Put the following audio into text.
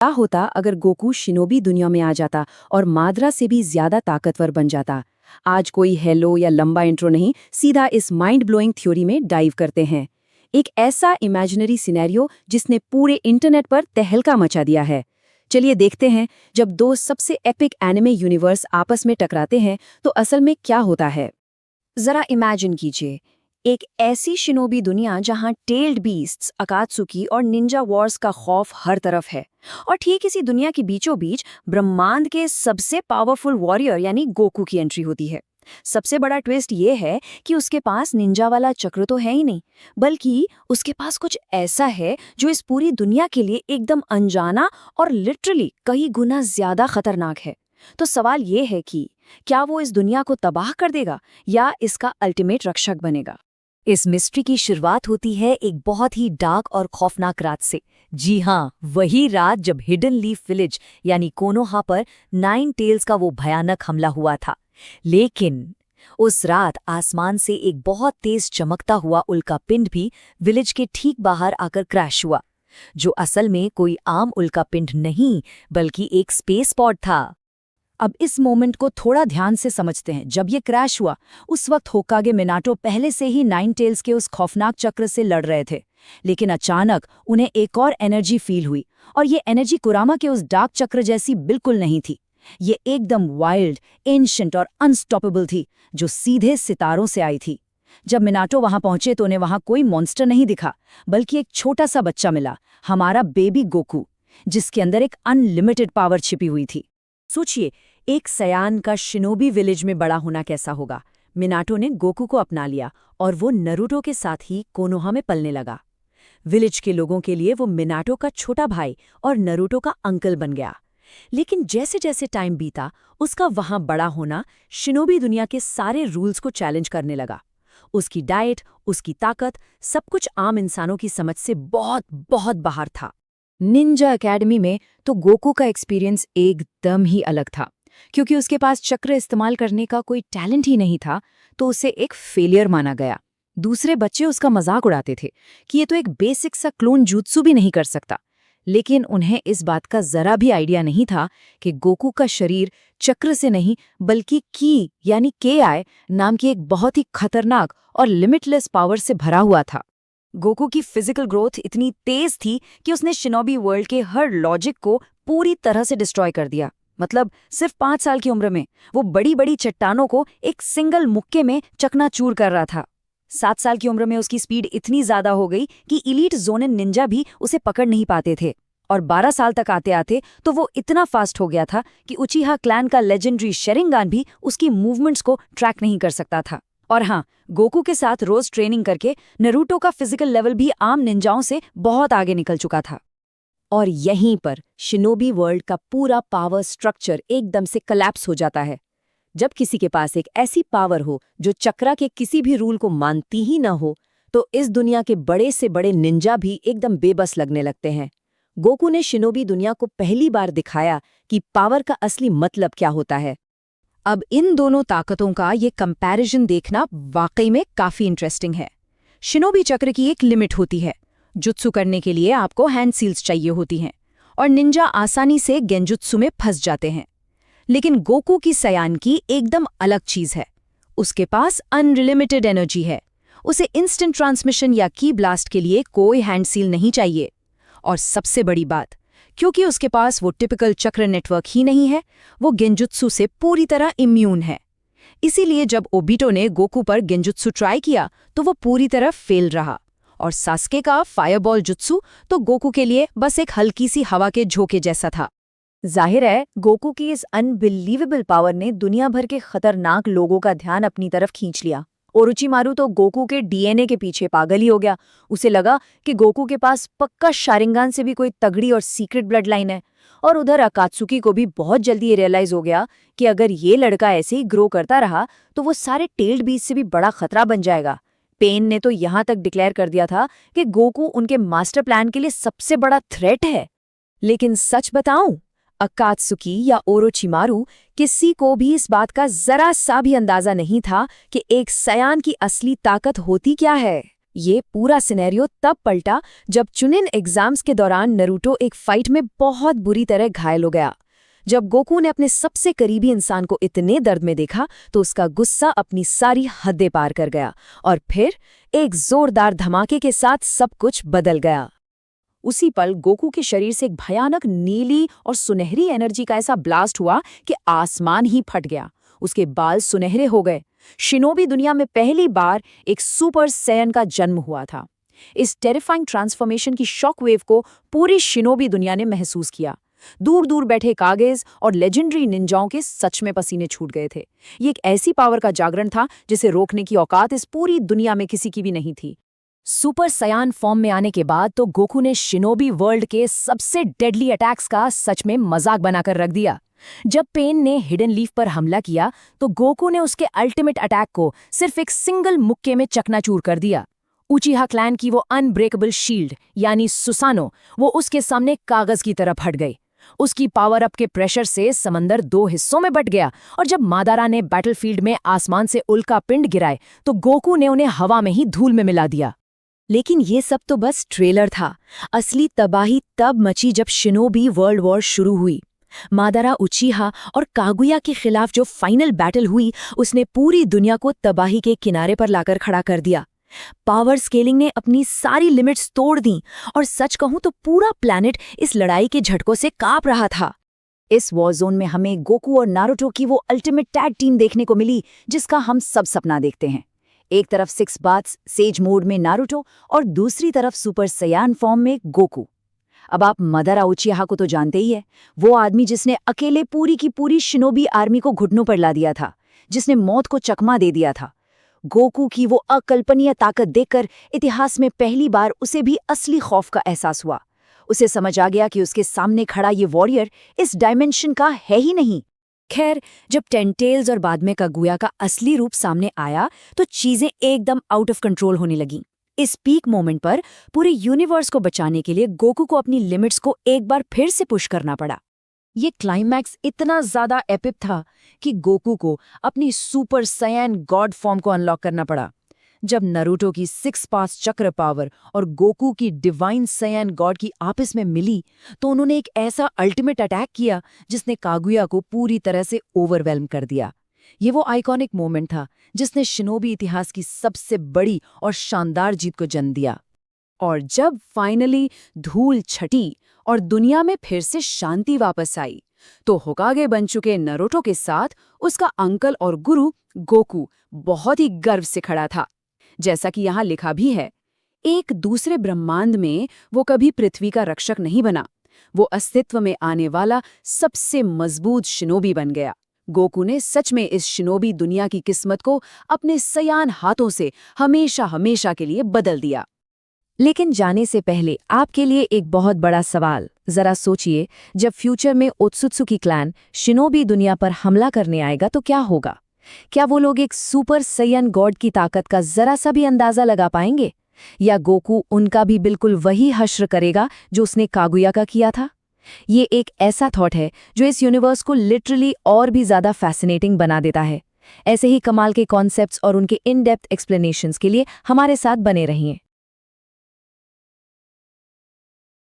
क्या होता अगर गोकू शिनोबी दुनिया में आ जाता और माद्रा से भी ज्यादा ताकतवर बन जाता। आज कोई हेलो या लंबा इंट्रो नहीं, सीधा इस माइंड ब्लोइंग थ्योरी में डाइव करते हैं। एक ऐसा इमेजिनरी सिनेरियो जिसने पूरे इंटरनेट पर तहलका मचा दिया है। चलिए देखते हैं, जब दो सबसे एपिक एनिमे यूनिवर्स आपस में टकराते हैं तो असल में क्या होता है। जरा इमेजिन कीजिए, एक ऐसी शिनोबी दुनिया जहां टेल्ड बीस्ट्स, अकात्सुकी और निंजा वॉर्स का खौफ हर तरफ है। और ठीक इसी दुनिया के बीचों बीच ब्रह्मांड के सबसे पावरफुल वॉरियर यानी गोकू की एंट्री होती है। सबसे बड़ा ट्विस्ट ये है कि उसके पास निंजा वाला चक्र तो है ही नहीं, बल्कि उसके पास कुछ ऐसा है जो इस पूरी दुनिया के लिए एकदम अनजाना और लिटरली कई गुना ज्यादा खतरनाक है। तो सवाल ये है कि क्या वो इस दुनिया को तबाह कर देगा या इसका अल्टीमेट रक्षक बनेगा। इस मिस्ट्री की शुरुआत होती है एक बहुत ही डार्क और खौफनाक रात से। जी हाँ, वही रात जब हिडन लीफ विलेज यानी कोनोहा पर 9 टेल्स का वो भयानक हमला हुआ था। लेकिन उस रात आसमान से एक बहुत तेज चमकता हुआ उल्का पिंड भी विलेज के ठीक बाहर आकर क्रैश हुआ, जो असल में कोई आम उल्का पिंड नहीं बल्कि एक स्पेस पॉड था। अब इस मोमेंट को थोड़ा ध्यान से समझते हैं। जब ये क्रैश हुआ उस वक्त होकागे मिनाटो पहले से ही 9 टेल्स के उस खौफनाक चक्र से लड़ रहे थे, लेकिन अचानक उन्हें एक और एनर्जी फील हुई, और ये एनर्जी कुरामा के उस डार्क चक्र जैसी बिल्कुल नहीं थी। ये एकदम वाइल्ड, एंशिएंट और अनस्टॉपेबल थी, जो सीधे सितारों से आई थी। जब मिनाटो वहां पहुंचे तो उन्हें वहां कोई मॉन्स्टर नहीं दिखा, बल्कि एक छोटा सा बच्चा मिला, हमारा बेबी गोकू, जिसके अंदर एक अनलिमिटेड पावर छिपी हुई थी। सोचिए, एक सयान का शिनोबी विलेज में बड़ा होना कैसा होगा। मिनाटो ने गोकू को अपना लिया और वो नरूटो के साथ ही कोनोहा में पलने लगा। विलेज के लोगों के लिए वो मिनाटो का छोटा भाई और नरूटो का अंकल बन गया। लेकिन जैसे जैसे टाइम बीता, उसका वहां बड़ा होना शिनोबी दुनिया के सारे रूल्स को चैलेंज करने लगा। उसकी डाइट, उसकी ताकत, सब कुछ आम इंसानों की समझ से बहुत बहुत बाहर था। निंजा एकेडमी में तो गोकू का एक्सपीरियंस एकदम ही अलग था, क्योंकि उसके पास चक्र इस्तेमाल करने का कोई टैलेंट ही नहीं था, तो उसे एक फेलियर माना गया। दूसरे बच्चे उसका मजाक उड़ाते थे कि ये तो एक बेसिक सा क्लोन जूत्सु भी नहीं कर सकता। लेकिन उन्हें इस बात का जरा भी आइडिया नहीं था कि गोकू का शरीर चक्र से नहीं बल्कि की यानी KI नाम की एक बहुत ही खतरनाक और लिमिटलेस पावर से भरा हुआ था। गोकू की फिजिकल ग्रोथ इतनी तेज थी कि उसने शिनोबी वर्ल्ड के हर लॉजिक को पूरी तरह से डिस्ट्रॉय कर दिया। मतलब सिर्फ 5 साल की उम्र में वो बड़ी बड़ी चट्टानों को एक सिंगल मुक्के में चकनाचूर कर रहा था। 7 साल की उम्र में उसकी स्पीड इतनी ज्यादा हो गई कि इलीट जोनेन निंजा भी उसे पकड़ नहीं पाते थे। और 12 साल तक आते आते तो वो इतना फास्ट हो गया था कि उचिहा क्लैन का लेजेंडरी शेरिंगान भी उसकी मूवमेंट्स को ट्रैक नहीं कर सकता था। और हाँ, गोकू के साथ रोज ट्रेनिंग करके नरूटो का फिजिकल लेवल भी आम निंजाओं से बहुत आगे निकल चुका था। और यहीं पर शिनोबी वर्ल्ड का पूरा पावर स्ट्रक्चर एकदम से कोलैप्स हो जाता है। जब किसी के पास एक ऐसी पावर हो जो चक्रा के किसी भी रूल को मानती ही न हो, तो इस दुनिया के बड़े से बड़े निंजा भी एकदम बेबस लगने लगते हैं। गोकू ने शिनोबी दुनिया को पहली बार दिखाया कि पावर का असली मतलब क्या होता है। अब इन दोनों ताकतों का ये कंपैरिजन देखना वाकई में काफी इंटरेस्टिंग है। शिनोबी चक्र की एक लिमिट होती है। जुत्सु करने के लिए आपको हैंड सील्स चाहिए होती हैं, और निंजा आसानी से गेंजुत्सु में फंस जाते हैं। लेकिन गोकू की सयान की एकदम अलग चीज है। उसके पास अनलिमिटेड एनर्जी है। उसे इंस्टेंट ट्रांसमिशन या की ब्लास्ट के लिए कोई हैंड सील नहीं चाहिए। और सबसे बड़ी बात, क्योंकि उसके पास वो टिपिकल चक्र नेटवर्क ही नहीं है, वो गेंजुत्सु से पूरी तरह इम्यून है। इसीलिए जब ओबिटो ने गोकू पर गेंजुत्सु ट्राई किया तो वो पूरी तरह फेल रहा। और सास्के का फायरबॉल जुत्सु तो गोकू के लिए बस एक हल्की सी हवा के झोंके जैसा था। जाहिर है, गोकू की इस अनबिलीवेबल पावर ने दुनिया भर के खतरनाक लोगों का ध्यान अपनी तरफ खींच लिया। ओरोचिमारू तो गोकू के DNA के पीछे पागल ही हो गया। उसे लगा कि गोकू के पास पक्का शारिंगान से भी कोई तगड़ी और सीक्रेट ब्लड लाइन है। और उधर अकात्सुकी को भी बहुत जल्दी ये रियलाइज हो गया कि अगर ये लड़का ऐसे ही ग्रो करता रहा तो वो सारे टेल्ड बीस्ट से भी बड़ा खतरा बन जाएगा। पेन ने तो यहाँ तक डिक्लेयर कर दिया था कि गोकू उनके मास्टर प्लान के लिए सबसे बड़ा थ्रेट है। लेकिन सच बताऊं, अकात्सुकी या ओरोचिमारू किसी को भी इस बात का जरा सा भी अंदाजा नहीं था कि एक सयान की असली ताकत होती क्या है। ये पूरा सिनेरियो तब पलटा जब चुनिन एग्जाम्स के दौरान नरूटो एक फाइट में बहुत बुरी तरह घायल हो गया। जब गोकू ने अपने सबसे करीबी इंसान को इतने दर्द में देखा तो उसका गुस्सा अपनी सारी हदें पार कर गया और फिर एक जोरदार धमाके के साथ सब कुछ बदल गया। उसी पल गोकू के शरीर से एक भयानक नीली और सुनहरी एनर्जी का ऐसा ब्लास्ट हुआ कि आसमान ही फट गया। उसके बाल सुनहरे हो गए। शिनोबी दुनिया में पहली बार एक सुपर सैयन का जन्म हुआ था। इस टेरिफाइंग ट्रांसफॉर्मेशन की शॉक वेव को पूरी शिनोबी दुनिया ने महसूस किया। दूर दूर बैठे कागेज और लेजेंडरी निंजाओं के सच में पसीने छूट गए थे। ये एक ऐसी पावर का जागरण था जिसे रोकने की औकात इस पूरी दुनिया में किसी की भी नहीं थी। सुपर सयान फॉर्म में आने के बाद तो गोकू ने शिनोबी वर्ल्ड के सबसे डेडली अटैक्स का सच में मजाक बनाकर रख दिया। जब पेन ने हिडन लीफ पर हमला किया तो गोकू ने उसके अल्टीमेट अटैक को सिर्फ एक सिंगल मुक्के में चकनाचूर कर दिया। उचिहा क्लैन की वो अनब्रेकेबल शील्ड यानी सुसानो वो उसके सामने कागज की तरह फट गई। उसकी पावर अप के प्रेशर से समंदर दो हिस्सों में बट गया और जब मादारा ने बैटलफील्ड में आसमान से उल्का पिंड गिराए तो गोकू ने उन्हें हवा में ही धूल में मिला दिया। लेकिन ये सब तो बस ट्रेलर था। असली तबाही तब मची जब शिनोबी वर्ल्ड वॉर शुरू हुई। मादारा उचिहा और कागुया के खिलाफ जो फाइनल बैटल हुई उसने पूरी दुनिया को तबाही के किनारे पर लाकर खड़ा कर दिया। पावर स्केलिंग ने अपनी सारी लिमिट्स तोड़ दी और सच कहूं तो पूरा प्लैनेट इस लड़ाई के झटकों से कांप रहा था। इस वॉर जोन में हमें गोकू और नारुतो की वो अल्टीमेट टैग टीम देखने को मिली जिसका हम सब सपना देखते हैं। एक तरफ 6 बाथ्स सेज मोड में नारुतो और दूसरी तरफ सुपर सयान फॉर्म में गोकू। अब आप मादारा उचिहा को तो जानते ही है, वो आदमी जिसने अकेले पूरी की पूरी शिनोबी आर्मी को घुटनों पर ला दिया था, जिसने मौत को चकमा दे दिया था। गोकू की वो अकल्पनीय ताकत देखकर इतिहास में पहली बार उसे भी असली खौफ का एहसास हुआ। उसे समझ आ गया कि उसके सामने खड़ा ये वॉरियर इस डायमेंशन का है ही नहीं। खैर, जब टेंटेल्स और बाद में कागुया का असली रूप सामने आया तो चीजें एकदम आउट ऑफ कंट्रोल होने लगीं। इस पीक मोमेंट पर पूरे यूनिवर्स को बचाने के लिए गोकू को अपनी लिमिट्स को एक बार फिर से पुश करना पड़ा। ये क्लाइमैक्स इतना ज्यादा एपिक था कि गोकू को अपनी सुपर सैयन गॉड फॉर्म को अनलॉक करना पड़ा। जब नारुतो की 6 पास चक्र पावर और गोकू की डिवाइन सैयन गॉड की आपस में मिली तो उन्होंने एक ऐसा अल्टीमेट अटैक किया जिसने कागुया को पूरी तरह से ओवरवेल्म कर दिया। ये वो आइकॉनिक मोमेंट था जिसने शिनोबी इतिहास की सबसे बड़ी और शानदार जीत को जन्म दिया। और जब फाइनली धूल छटी और दुनिया में फिर से शांति वापस आई तो होकागे बन चुके नारुतो के साथ उसका अंकल और गुरु गोकू बहुत ही गर्व से खड़ा था। जैसा कि यहाँ लिखा भी है, एक दूसरे ब्रह्मांड में वो कभी पृथ्वी का रक्षक नहीं बना, वो अस्तित्व में आने वाला सबसे मजबूत शिनोबी बन गया। गोकू ने सच में इस शिनोबी दुनिया की किस्मत को अपने सयान हाथों से हमेशा हमेशा के लिए बदल दिया। लेकिन जाने से पहले आपके लिए एक बहुत बड़ा सवाल। जरा सोचिए, जब फ्यूचर में ओत्सुत्सुकी क्लैन शिनोबी दुनिया पर हमला करने आएगा तो क्या होगा? क्या वो लोग एक सुपर सैयन गॉड की ताकत का जरा सा भी अंदाजा लगा पाएंगे? या गोकू उनका भी बिल्कुल वही हश्र करेगा जो उसने कागुया का किया था? ये एक ऐसा थॉट है जो इस यूनिवर्स को लिटरली और भी ज्यादा फैसिनेटिंग बना देता है। ऐसे ही कमाल के कॉन्सेप्ट्स और उनके इन डेप्थ एक्सप्लेनेशंस के लिए हमारे साथ बने रहिए।